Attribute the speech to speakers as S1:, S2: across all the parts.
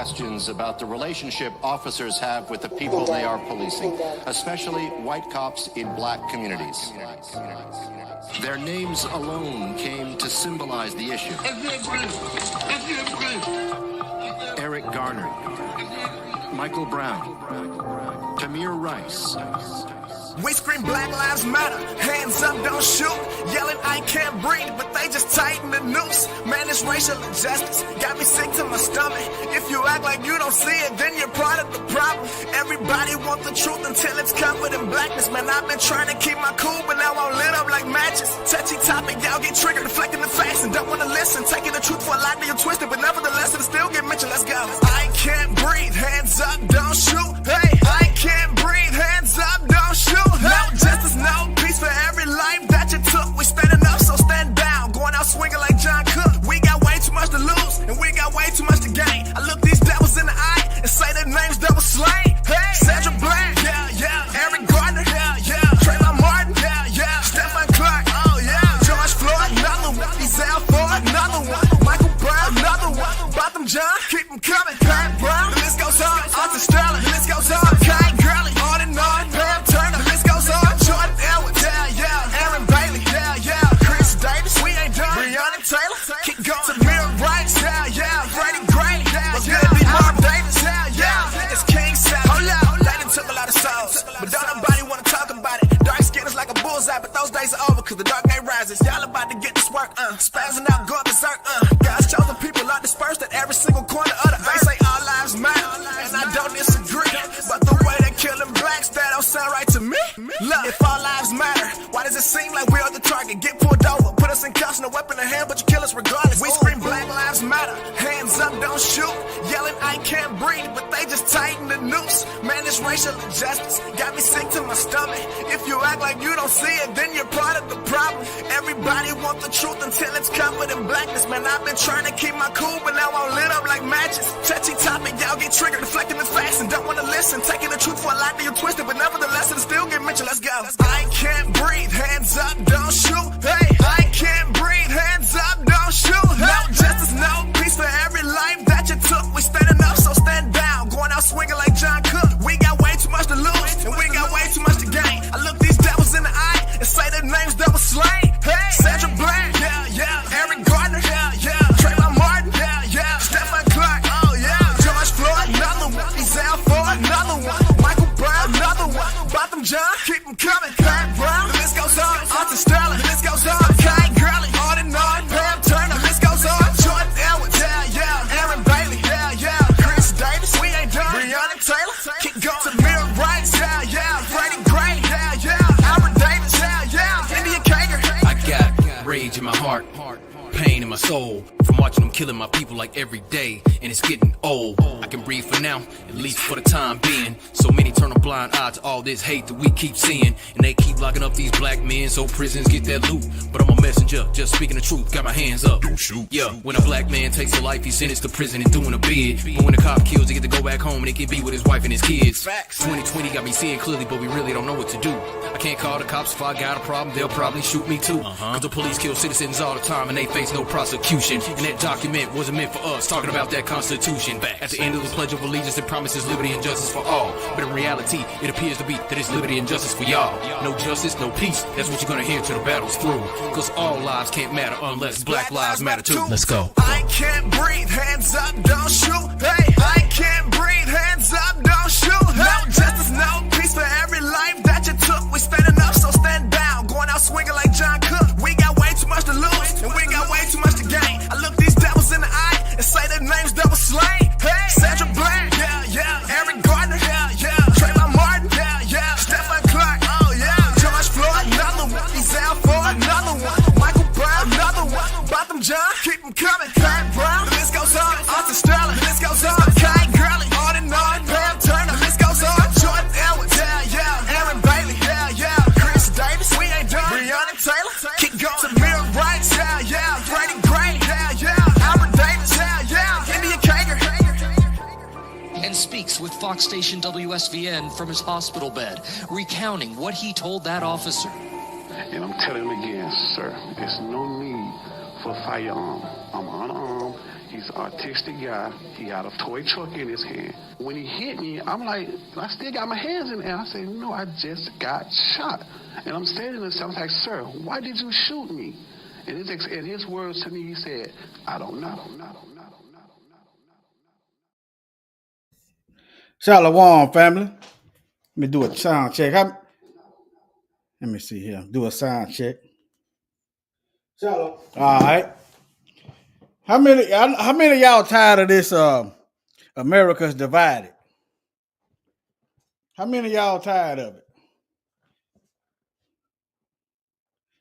S1: questions about the relationship officers have with the people they are policing, especially white cops in black communities. Their names alone came to symbolize the issue. Eric Garner, Michael Brown, Tamir Rice.
S2: We scream Black Lives Matter, hands up, don't shoot. Yelling, I can't breathe, but they just tighten the noose. Man, this racial injustice got me sick to my stomach. If you act like you don't see it, then you're part of the problem. Everybody want the truth until it's covered in blackness. Man, I've been trying to keep my cool, but now I'm lit up like matches. Touchy topic, y'all get triggered, deflecting the facts and don't wanna listen. Taking the truth for a lie, you're twisted, but nevertheless, it'll still get mentioned. Let's go. I can't breathe, hands up, don't shoot. Hey, I can't breathe, hands up, don't shoot. No justice, no peace for every life that you took. We standing up, so stand down. Going out swinging like John Cook. We got way too much to lose, and we got way too much to gain. I look these devils in the eye and say their names double slain. Hey, Sandra Bland, yeah. Eric Gardner, yeah. Trayvon Martin, yeah. Stephen Clark, oh yeah. George Floyd, another one. Ezell Ford, another one. Michael Brown, another one. Botham John, keep them coming. Pat Brown, the list goes on. Arthur Sterling, the list goes on. Kai Gurley, on and on. Pam Turner, the list goes on. Jordan Edwards, yeah. Aaron Bailey, yeah. Chris Davis, we ain't done. Breonna Taylor, keep going. Tamir Rice, yeah. Freddie Gray, what's good? D. Mark Davis, yeah. It's King Salad. Hold up, they done took a lot of souls, but don't nobody wanna talk about it. Dark skin is like a bullseye, but those days are over, cause the dark night rises. Y'all about to get this work, spazzing out, going berserk, God's chosen people are dispersed at every single corner of the earth. They say all lives matter, and I don't disagree, but the way they killing blacks, that don't sound right to me. Look, if all lives matter, why does it seem like we are the target? Get pulled over, put us in custody, no weapon in hand, but you kill us regardless. We scream Black Lives Matter, hands up, don't shoot. Yelling, I can't breathe, but they just tighten the noose. Man, this racial injustice got me sick to my stomach. If you act like you don't see it, then you're part of the problem. Everybody want the truth until it's covered in blackness. Man, I've been trying to keep my cool, but now I'm lit up like matches. Touchy topic, y'all get triggered, deflecting the facts and don't wanna listen. Taking the truth for a lie, you're twisted, but nevertheless, it'll still get mentioned. Let's go. I can't breathe, hands up, don't shoot. Hey, I can't breathe, hands up, don't shoot. No justice, no peace for every life that you took. We standing up, so stand down. Going out swinging like John Cook. We got way too much to lose, and we got way too much to gain. I look these devils in the eye and say their names double slain. Hey, Sandra Bland, yeah. Eric Gardner, yeah. Trayvon Martin, yeah. Stephen Clark, oh yeah. George Floyd, another one. Ezell Ford, another one. Michael Brown, another one. Botham John, keep them coming. Pat Brown, the list goes on. Arthur Sterling, the list goes on. Kai Gurley, on and on. Pam Turner, the list goes on. Jordan Edwards, yeah. Aaron Bailey, yeah. Chris Davis, we ain't done. Breonna Taylor, keep going. Tamir Rice, yeah. Freddie Gray, yeah. Albert Davis, yeah. India Kager.
S3: I got rage in my heart, pain in my soul, from watching them killing my people like every day, and it's getting old. I can breathe for now, at least for the time being. So many turn a blind eye to all this hate that we keep seeing, and they keep locking up these black men so prisons get that loot. But I'm a messenger, just speaking the truth, got my hands up.
S4: Don't shoot.
S3: Yeah, when a black man takes a life, he's sentenced to prison and doing a bid. But when a cop kills, he get to go back home and he can be with his wife and his kids.
S2: Facts.
S3: 2020 got me seeing clearly, but we really don't know what to do. I can't call the cops if I got a problem, they'll probably shoot me too. Cause the police kill citizens all the time and they face no prosecution. And that document wasn't meant for us, talking about that Constitution. At the end of the Pledge of Allegiance, it promises liberty and justice for all. But in reality, it appears to be that it's liberty and justice for y'all. No justice, no peace, that's what you're gonna hear till the battle's through. Cause all lives can't matter unless Black Lives Matter too. Let's go.
S2: I can't breathe, hands up, don't shoot. Hey, I can't breathe, hands up, don't shoot. No justice, no peace for every life that you took. We standing up, so stand down. Going out swinging like John Cook. We got way too much to lose, and we got way too much to gain. I look these devils in the eye and say their names double slain. Hey, Sandra Bland, yeah. Eric Gardner, yeah. Trayvon Martin, yeah. Stephen Clark, oh yeah. George Floyd, another one. Ezell Ford, another one. Michael Brown, another one. Botham John, keep them coming. Pat Brown, the list goes on. Arthur Sterling, the list goes on. Kai Gurley, on and on. Pam Turner, the list goes on. Jordan Edwards, yeah. Aaron Bailey, yeah. Chris Davis, we ain't done. Breonna Taylor, keep going. Tamir Rice, yeah. Freddie Gray, yeah. Albert Davis, yeah. India Kager.
S5: And speaks with Fox station WSVN from his hospital bed, recounting what he told that officer.
S6: And I'm telling him again, sir, there's no need for a firearm. I'm unarmed.
S4: He's an artistic guy. He had a toy truck in his hand. When he hit me, I'm like, I still got my hands in the air. I said, no, I just got shot. And I'm standing there, I was like, sir, why did you shoot me? And his words to me, he said, I don't know.
S6: Shalom, family. Let me do a sound check. Let me see here. Do a sound check. Shalom. All right. How many of y'all tired of this America's divided? How many of y'all tired of it?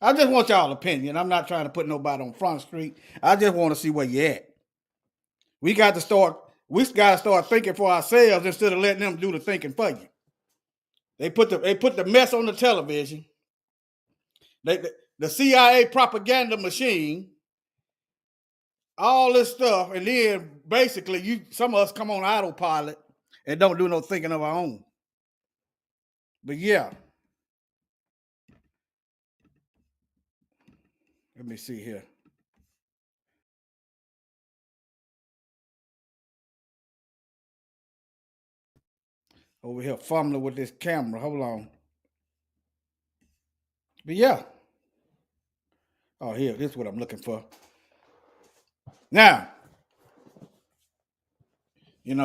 S6: I just want y'all opinion. I'm not trying to put nobody on Front Street. I just want to see where you at. We got to start thinking for ourselves instead of letting them do the thinking for you. They put the mess on the television. The CIA propaganda machine, all this stuff, and then basically some of us come on autopilot and don't do no thinking of our own. But yeah. Let me see here. Over here fumbling with this camera. Hold on. But yeah. Oh, here, this is what I'm looking for. Now, you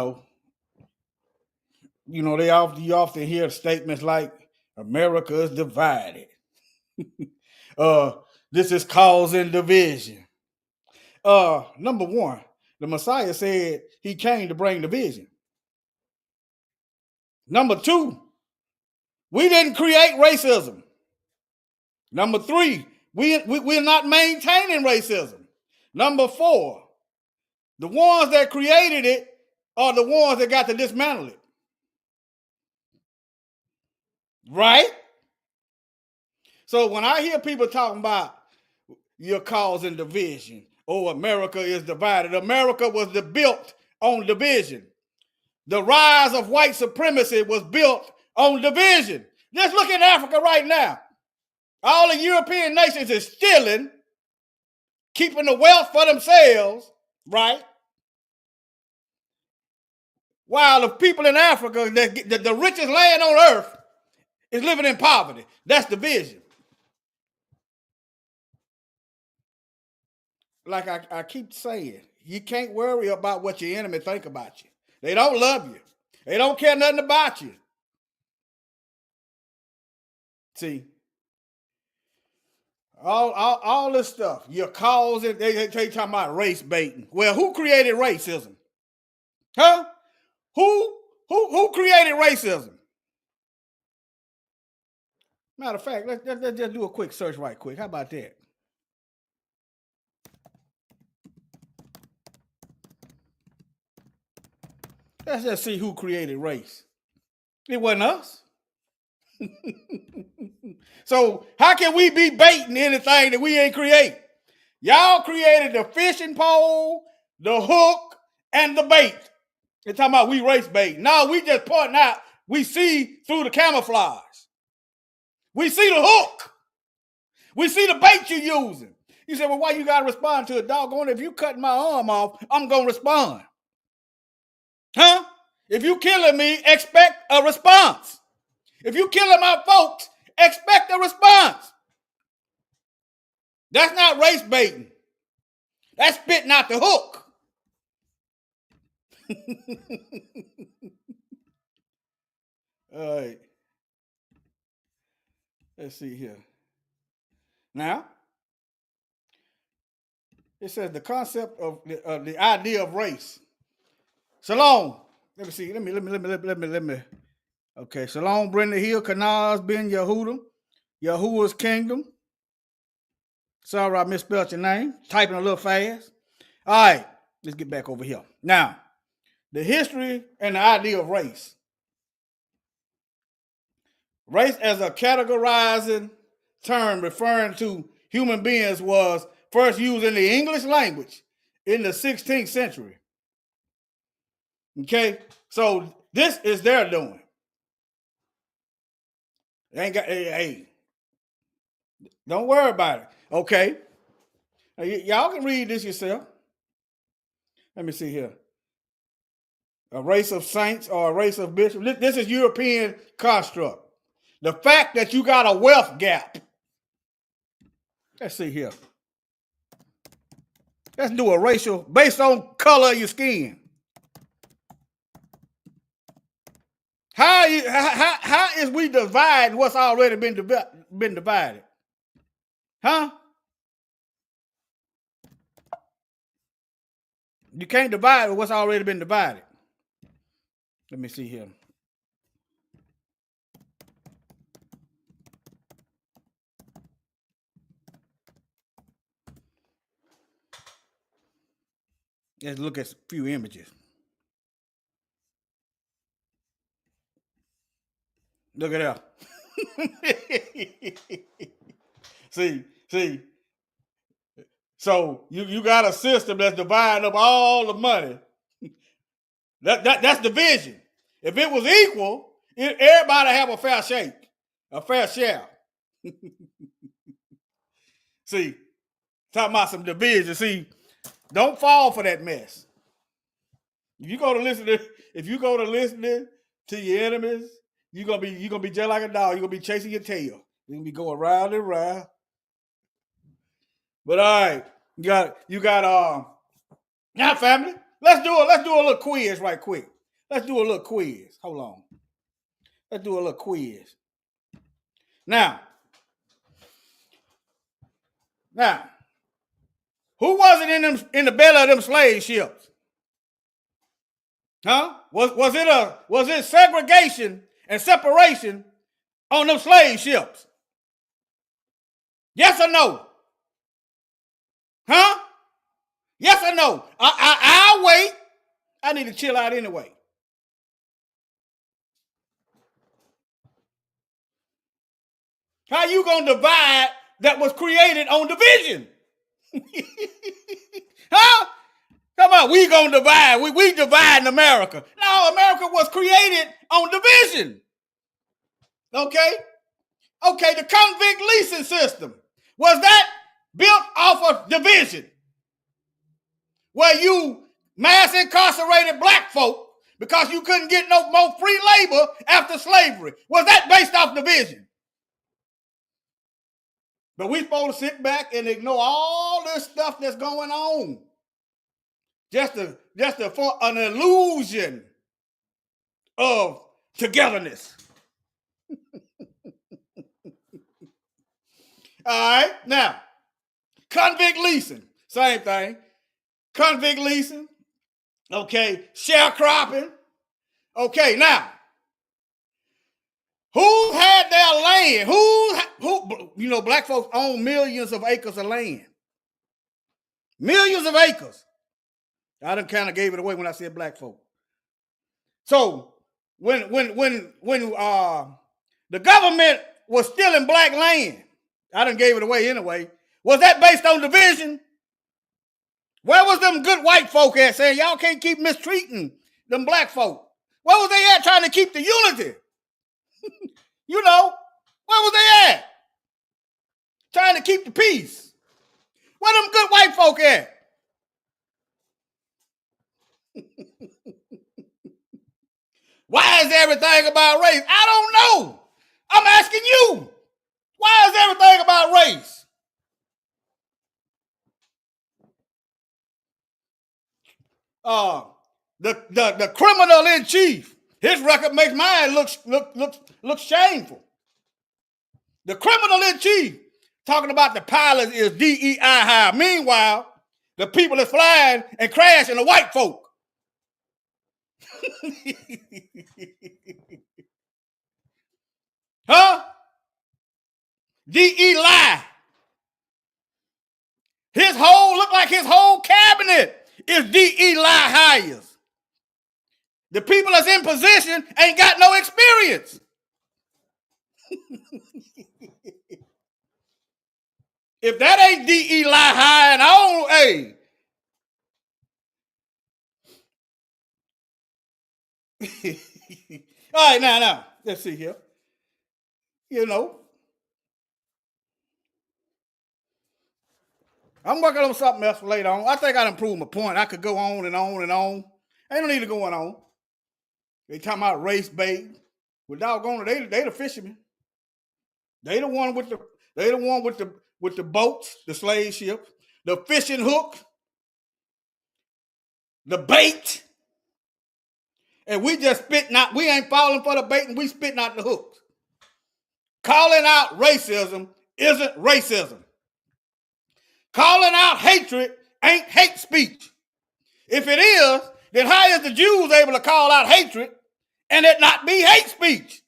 S6: often hear statements like America is divided. This is causing division. Number one, the Messiah said he came to bring division. Number two, we didn't create racism. Number three, we're not maintaining racism. Number four, the ones that created it are the ones that got to dismantle it. Right? So when I hear people talking about you're causing division, oh, America is divided. America was built on division. The rise of white supremacy was built on division. Just look at Africa right now. All the European nations is stealing, keeping the wealth for themselves, right? While the people in Africa, the richest land on earth, is living in poverty. That's division. Like I keep saying, you can't worry about what your enemy think about you. They don't love you. They don't care nothing about you. See, all this stuff, you're causing, they talking about race baiting. Well, who created racism? Huh? Who created racism? Matter of fact, let's just do a quick search right quick. How about that? Let's just see who created race. It wasn't us. So how can we be baiting anything that we ain't create? Y'all created the fishing pole, the hook, and the bait. They're talking about we race bait. No, we just pointing out, we see through the camouflage. We see the hook. We see the bait you're using. You say, well, why you got to respond to a doggone? If you cutting my arm off, I'm going to respond. Huh? If you killing me, expect a response. If you killing my folks, expect a response. That's not race baiting. That's spitting out the hook. All right. Let's see here. Now, it says the concept of the idea of race. Shalom. Let me see. Let me. Okay. Shalom, Brenda Hill, Kanaz, Ben Yehuda, Yahuwah's Kingdom. Sorry I misspelled your name. Typing a little fast. All right. Let's get back over here. Now, the history and the idea of race. Race as a categorizing term referring to human beings was first used in the English language in the 16th century. Okay, so this is their doing. They ain't got, hey, don't worry about it. Okay, y'all can read this yourself. Let me see here. A race of saints or a race of bishops. This is European construct. The fact that you got a wealth gap. Let's see here. Let's do a racial based on color of your skin. How is we dividing what's already been divided? Huh? You can't divide what's already been divided. Let me see here. Let's look at a few images. Look at that. see. So you got a system that's dividing up all the money. That's division. If it was equal, everybody have a fair shake, a fair share. See, talking about some division. See, don't fall for that mess. If you go to listening to your enemies, you're gonna be just like a dog. You're gonna be chasing your tail. You're gonna be going round and round. But all right, you got now family. Let's do a little quiz right quick. Let's do a little quiz. Hold on. Let's do a little quiz. Now, who was it in the belly of them slave ships? Huh? Was it segregation and separation on them slave ships? Yes or no? Huh? Yes or no? I'll wait. I need to chill out anyway. How you gonna divide that was created on division? Huh? Come on, we gonna divide. We divide in America. No, America was created on division. Okay? Okay, the convict leasing system. Was that built off of division? Where you mass incarcerated black folk because you couldn't get no more free labor after slavery. Was that based off division? But we supposed to sit back and ignore all this stuff that's going on. Just for an illusion of togetherness. All right, now, convict leasing, same thing. Convict leasing, okay, sharecropping. Okay, now, who had their land? Who, black folks own millions of acres of land. Millions of acres. I done kind of gave it away when I said black folk. So when the government was stealing black land, I done gave it away anyway. Was that based on division? Where was them good white folk at saying y'all can't keep mistreating them black folk? Where was they at trying to keep the unity? Where was they at? Trying to keep the peace. Where them good white folk at? Why is everything about race? I don't know. I'm asking you. Why is everything about race? The criminal in chief, his record makes mine look shameful. The criminal in chief talking about the pilot is DEI high. Meanwhile, the people that's flying and crashing are white folk. Huh? DE lie. Look like his whole cabinet is DE lie hires. The people that's in position ain't got no experience. If that ain't DE lie high, and I don't, hey. All right, now, let's see here. I'm working on something else later on. I think I done proved my point. I could go on and on and on. Ain't no need to going on. They talking about race bait. Well, doggone it, they the fishermen. They the one with the boats, the slave ships, the fishing hook, the bait. And we just spitting out, we ain't falling for the bait and we spitting out the hooks. Calling out racism isn't racism. Calling out hatred ain't hate speech. If it is, then how is the Jews able to call out hatred and it not be hate speech?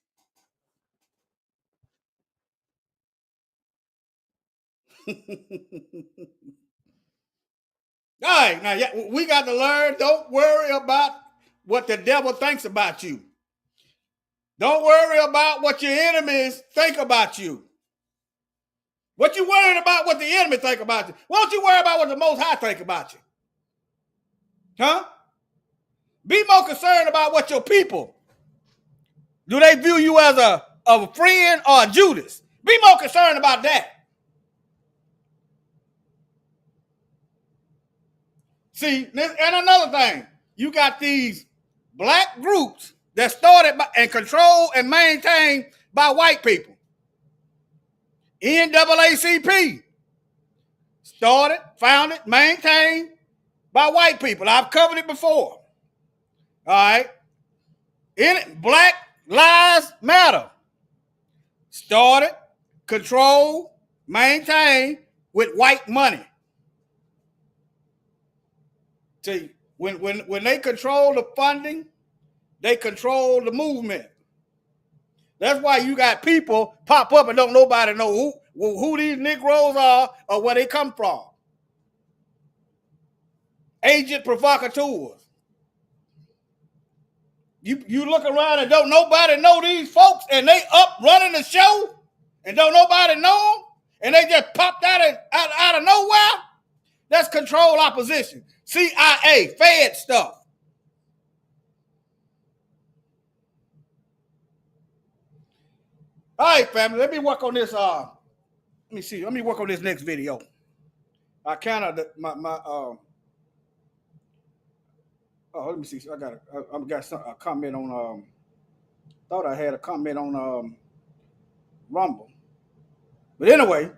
S6: All right, now we got to learn, don't worry about what the devil thinks about you. Don't worry about what your enemies think about you. What you worried about what the enemy think about you? Why don't you worry about what the Most High think about you? Huh? Be more concerned about what your people, do they view you as a friend or a Judas? Be more concerned about that. See, and another thing, you got these black groups that started by, and controlled and maintained by white people. NAACP started, founded, maintained by white people. I've covered it before. All right. Black Lives Matter started, controlled, maintained with white money. See, when they control the funding, they control the movement. That's why you got people pop up and don't nobody know who these Negroes are or where they come from. Agent provocateurs. You look around and don't nobody know these folks and they up running the show and don't nobody know them and they just popped out of nowhere. That's control opposition. CIA, Fed stuff. All right, family, let me work on this. Let me work on this next video. I kind of let me see. I got a comment on. Thought I had a comment on Rumble, but anyway,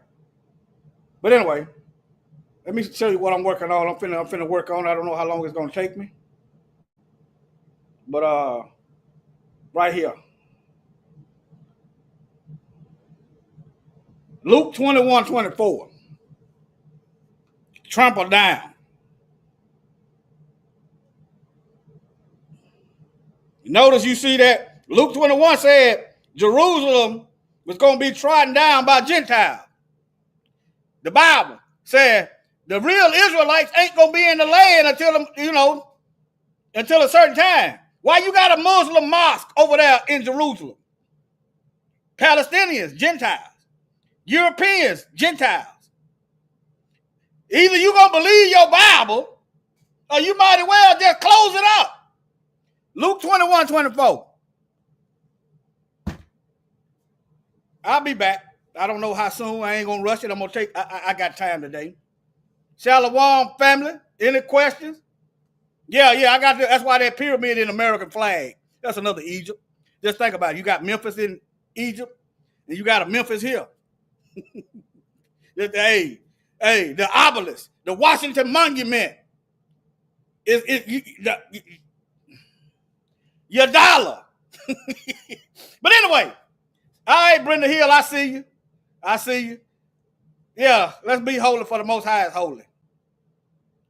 S6: let me show you what I'm working on. I'm finna work on. I don't know how long it's gonna take me, but right here. Luke 21:24. Trample down. Notice you see that Luke 21 said Jerusalem was going to be trodden down by Gentiles. The Bible said the real Israelites ain't going to be in the land until a certain time. Why you got a Muslim mosque over there in Jerusalem? Palestinians, Gentiles. Europeans, Gentiles. Either you're going to believe your Bible or you might as well just close it up. Luke 21:24. I'll be back. I don't know how soon. I ain't going to rush it. I'm going to take, I got time today. Shalom, family. Any questions? Yeah, I got that. That's why that pyramid in the American flag. That's another Egypt. Just think about it. You got Memphis in Egypt and you got a Memphis here. Hey, the obelisk, the Washington Monument is your dollar. But anyway, all right, Brenda Hill, I see you. Yeah, let's be holy for the Most High is holy.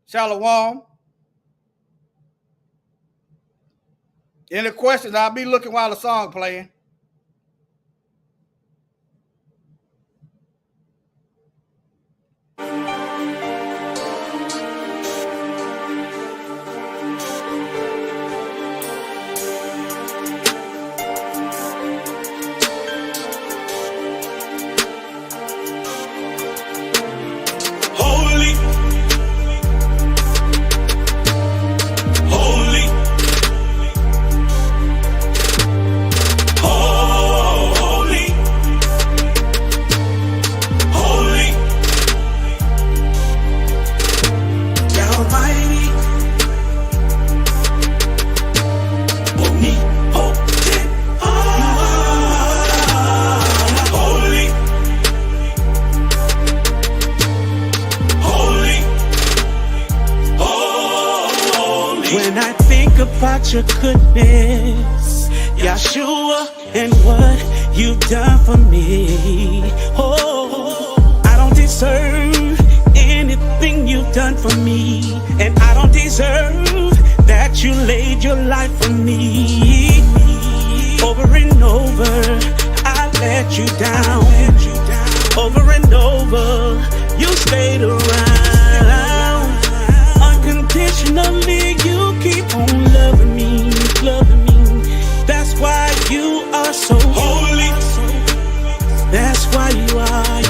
S6: Shalom. Any questions? I'll be looking while the song playing.
S7: Holy, about your goodness, Yahshua, and what you've done for me. Oh, I don't deserve anything you've done for me, and I don't deserve that you laid your life for me. Over and over, I let you down. Over and over, you stayed around. Unconditionally, you keep on loving me, loving me. That's why you are so holy. That's why you are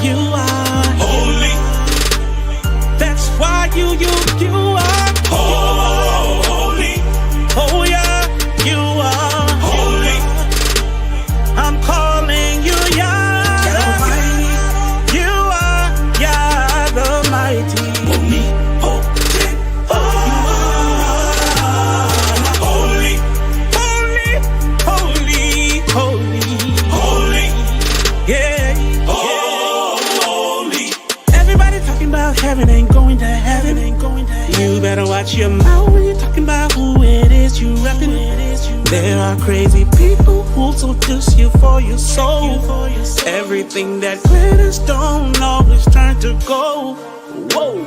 S7: holy. That's why you are holy. Oh yeah, you are holy. I'm calling you Yah. You are Yah the mighty. Holy. Yeah. Holy. Everybody talking about heaven ain't going to heaven. You better watch your mouth when you're talking about who it is you reppin'. There are crazy people who'll seduce you for your soul. Everything that glitters don't always turn to gold. Whoa.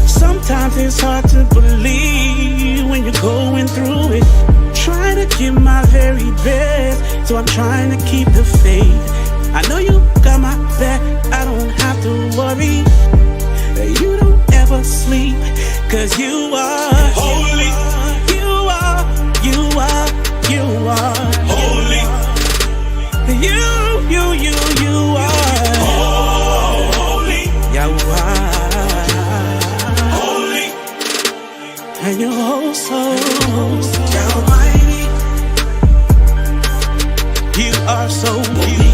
S7: Sometimes it's hard to believe when you're going through it. Trying to give my very best, so I'm trying to keep the faith. I know you got my back, I don't have to worry. You don't ever sleep, 'cause you are holy. You are holy. You are holy. You are holy. And you're oh so almighty. You are so holy.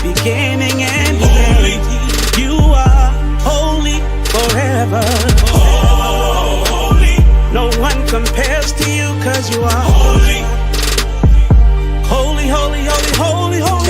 S7: Beginning and end. You are holy forever. Holy. No one compares to you, 'cause you are holy. Holy, holy, holy, holy, holy.